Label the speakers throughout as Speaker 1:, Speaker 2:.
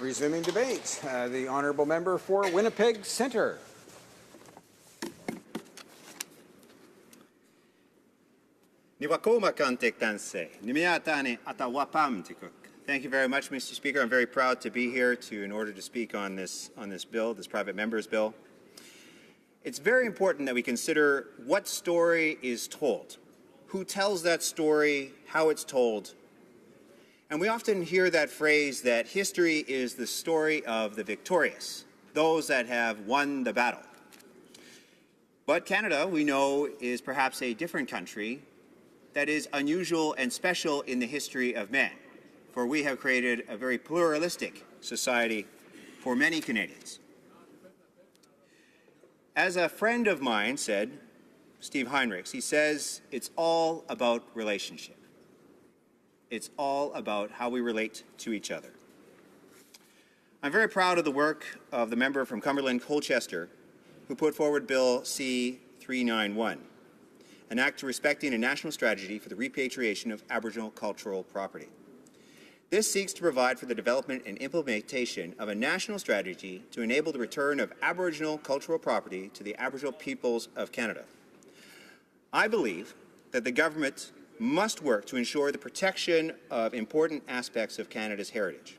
Speaker 1: Resuming debate, the honourable member for Winnipeg Centre.
Speaker 2: Thank you very much, Mr. Speaker. I'm very proud to be here in order to speak on this bill, this private member's bill. It's very important that we consider what story is told, who tells that story, how it's told. And we often hear that phrase that history is the story of the victorious, those that have won the battle. But Canada, we know, is perhaps a different country that is unusual and special in the history of man, for we have created a very pluralistic society for many Canadians. As a friend of mine said, Steve Heinrichs, he says, it's all about relationship. It's all about how we relate to each other. I'm very proud of the work of the member from Cumberland, Colchester, who put forward Bill C-391, an act respecting a national strategy for the repatriation of Aboriginal cultural property. This seeks to provide for the development and implementation of a national strategy to enable the return of Aboriginal cultural property to the Aboriginal peoples of Canada. I believe that the government must work to ensure the protection of important aspects of Canada's heritage.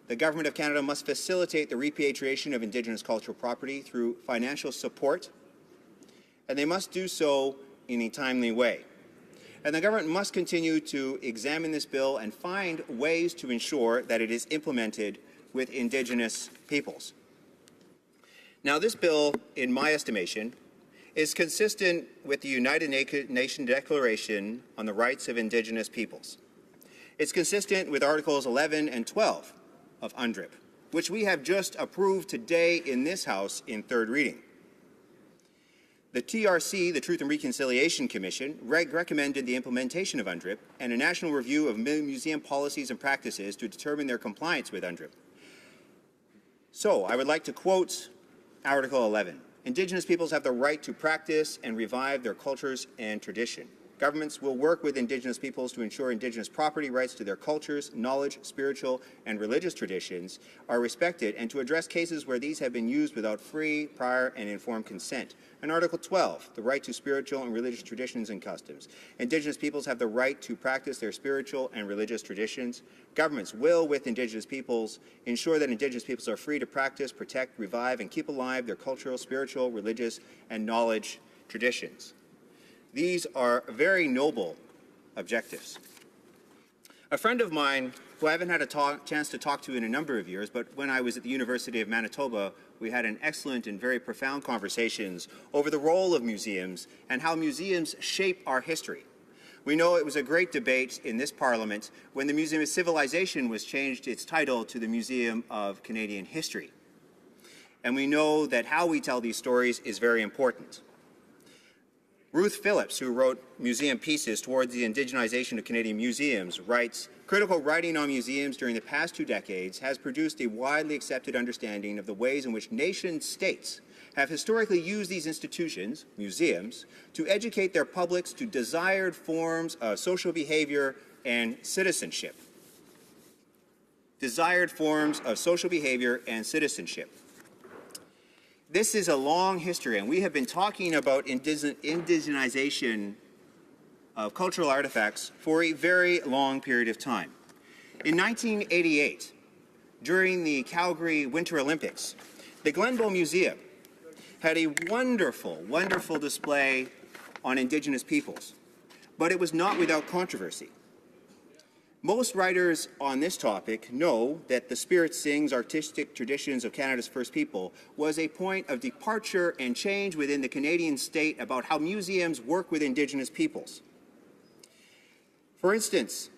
Speaker 2: The Government of Canada must facilitate the repatriation of Indigenous cultural property through financial support, and they must do so in a timely way. And the government must continue to examine this bill and find ways to ensure that it is implemented with Indigenous peoples. Now, this bill, in my estimation, is consistent with the United Nations Declaration on the Rights of Indigenous Peoples. It's consistent with Articles 11 and 12 of UNDRIP, which we have just approved today in this House in third reading. The TRC, the Truth and Reconciliation Commission, recommended the implementation of UNDRIP and a national review of museum policies and practices to determine their compliance with UNDRIP. So, I would like to quote Article 11. Indigenous peoples have the right to practice and revive their cultures and tradition. Governments will work with Indigenous peoples to ensure Indigenous property rights to their cultures, knowledge, spiritual and religious traditions are respected, and to address cases where these have been used without free, prior and informed consent. And Article 12, the right to spiritual and religious traditions and customs. Indigenous peoples have the right to practice their spiritual and religious traditions. Governments will, with Indigenous peoples, ensure that Indigenous peoples are free to practice, protect, revive and keep alive their cultural, spiritual, religious and knowledge traditions. These are very noble objectives. A friend of mine, who I haven't had a chance to talk to in a number of years, but when I was at the University of Manitoba, we had an excellent and very profound conversations over the role of museums and how museums shape our history. We know it was a great debate in this Parliament when the Museum of Civilization was changed its title to the Museum of Canadian History. And we know that how we tell these stories is very important. Ruth Phillips, who wrote Museum Pieces Towards the Indigenization of Canadian Museums, writes, critical writing on museums during the past 2 decades has produced a widely accepted understanding of the ways in which nation-states have historically used these institutions, museums, to educate their publics to desired forms of social behavior and citizenship. Desired forms of social behavior and citizenship. This is a long history, and we have been talking about indigenization of cultural artifacts for a very long period of time. In 1988, during the Calgary Winter Olympics, the Glenbow Museum had a wonderful, wonderful display on Indigenous peoples, but it was not without controversy. Most writers on this topic know that the Spirit Sings artistic traditions of Canada's First People was a point of departure and change within the Canadian state about how museums work with Indigenous peoples. For instance,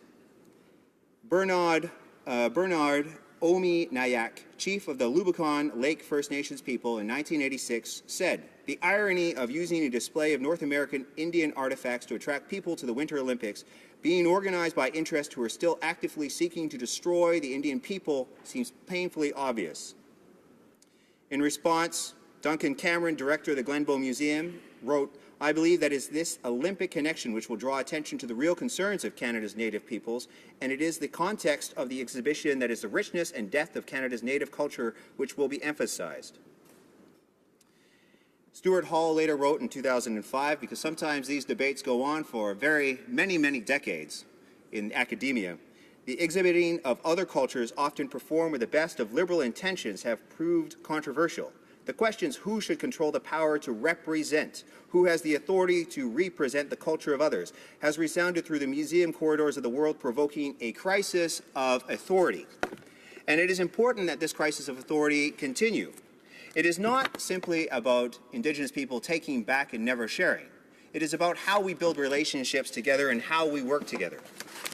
Speaker 2: Bernard Omi Nayak, chief of the Lubicon Lake First Nations people in 1986, said, "The irony of using a display of North American Indian artifacts to attract people to the Winter Olympics being organized by interests who are still actively seeking to destroy the Indian people seems painfully obvious." In response, Duncan Cameron, director of the Glenbow Museum, wrote, I believe that it's this Olympic connection which will draw attention to the real concerns of Canada's Native peoples, and it is the context of the exhibition that is the richness and depth of Canada's Native culture which will be emphasized. Stuart Hall later wrote in 2005, because sometimes these debates go on for many decades in academia, the exhibiting of other cultures often performed with the best of liberal intentions have proved controversial. The questions who should control the power to represent, who has the authority to represent the culture of others, has resounded through the museum corridors of the world, provoking a crisis of authority. And it is important that this crisis of authority continue. It is not simply about Indigenous people taking back and never sharing. It is about how we build relationships together and how we work together.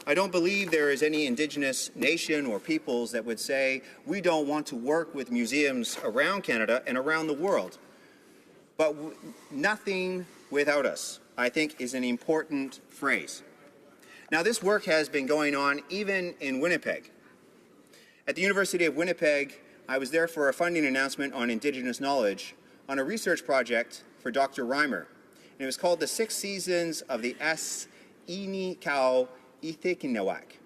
Speaker 2: I don't believe there is any Indigenous nation or peoples that would say, we don't want to work with museums around Canada and around the world. But nothing without us, I think, is an important phrase. Now, this work has been going on even in Winnipeg. At the University of Winnipeg, I was there for a funding announcement on Indigenous knowledge on a research project for Dr. Reimer. And it was called The 6 Seasons of the As'Inikau Ithikinawak.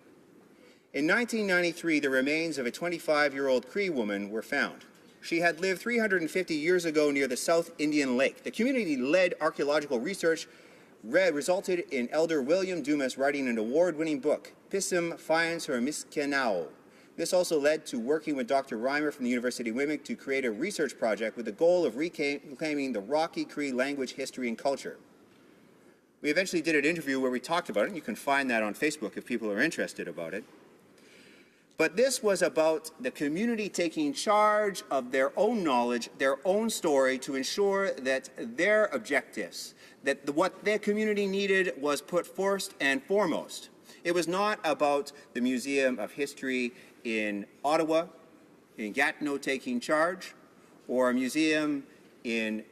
Speaker 2: In 1993, the remains of a 25-year-old Cree woman were found. She had lived 350 years ago near the South Indian Lake. The community-led archaeological research resulted in Elder William Dumas writing an award-winning book, Pisum Finds Her Miskenau. This also led to working with Dr. Reimer from the University of Winnipeg to create a research project with the goal of reclaiming the Rocky Cree language, history, and culture. We eventually did an interview where we talked about it, and you can find that on Facebook if people are interested about it. But this was about the community taking charge of their own knowledge, their own story, to ensure that their objectives, that what their community needed was put first and foremost. It was not about the Museum of History in Ottawa, in Gatineau taking charge, or a museum in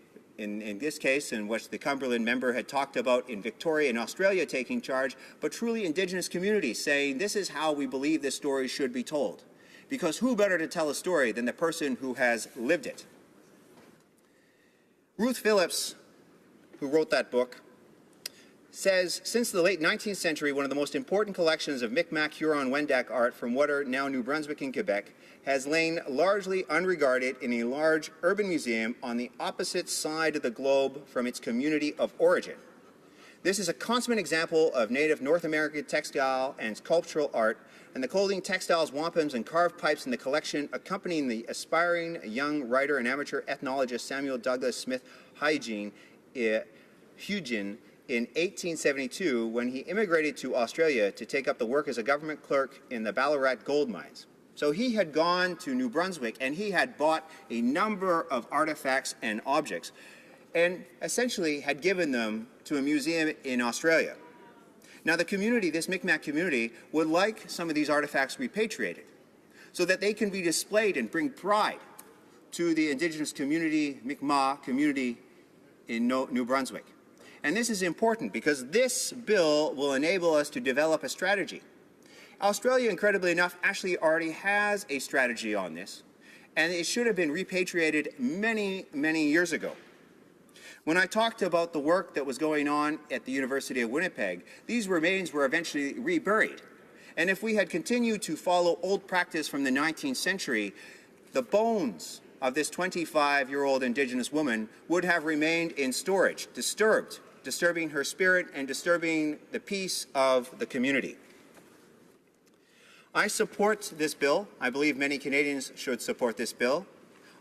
Speaker 2: this case, in which the Cumberland member had talked about in Victoria in Australia taking charge, but truly Indigenous communities saying this is how we believe this story should be told. Because who better to tell a story than the person who has lived it? Ruth Phillips, who wrote that book, says, since the late 19th century, one of the most important collections of Mi'kmaq, Huron, Wendat art from what are now New Brunswick and Quebec has lain largely unregarded in a large urban museum on the opposite side of the globe from its community of origin. This is a consummate example of Native North American textile and sculptural art, and the clothing, textiles, wampums, and carved pipes in the collection accompanying the aspiring young writer and amateur ethnologist Samuel Douglas Smith Huygens in 1872 when he immigrated to Australia to take up the work as a government clerk in the Ballarat gold mines. So he had gone to New Brunswick and he had bought a number of artifacts and objects and essentially had given them to a museum in Australia. Now the community, this Mi'kmaq community, would like some of these artifacts repatriated so that they can be displayed and bring pride to the Indigenous community, Mi'kmaq community in New Brunswick. And this is important because this bill will enable us to develop a strategy. Australia, incredibly enough, actually already has a strategy on this, and it should have been repatriated many years ago. When I talked about the work that was going on at the University of Winnipeg, these remains were eventually reburied. And if we had continued to follow old practice from the 19th century, the bones of this 25-year-old Indigenous woman would have remained in storage, disturbing her spirit and disturbing the peace of the community. I support this bill. I believe many Canadians should support this bill.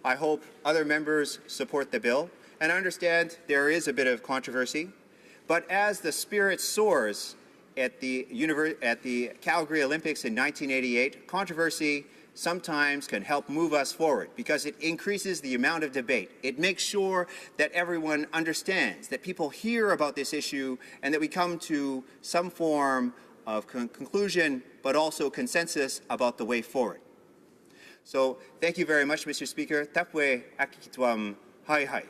Speaker 2: I hope other members support the bill. And I understand there is a bit of controversy, but as the spirit soars at the Calgary Olympics in 1988, controversy sometimes can help move us forward because it increases the amount of debate. It makes sure that everyone understands, that people hear about this issue, and that we come to some form of conclusion, but also consensus about the way forward. So thank you very much, Mr. Speaker. Tapwe akikitwam hai hai.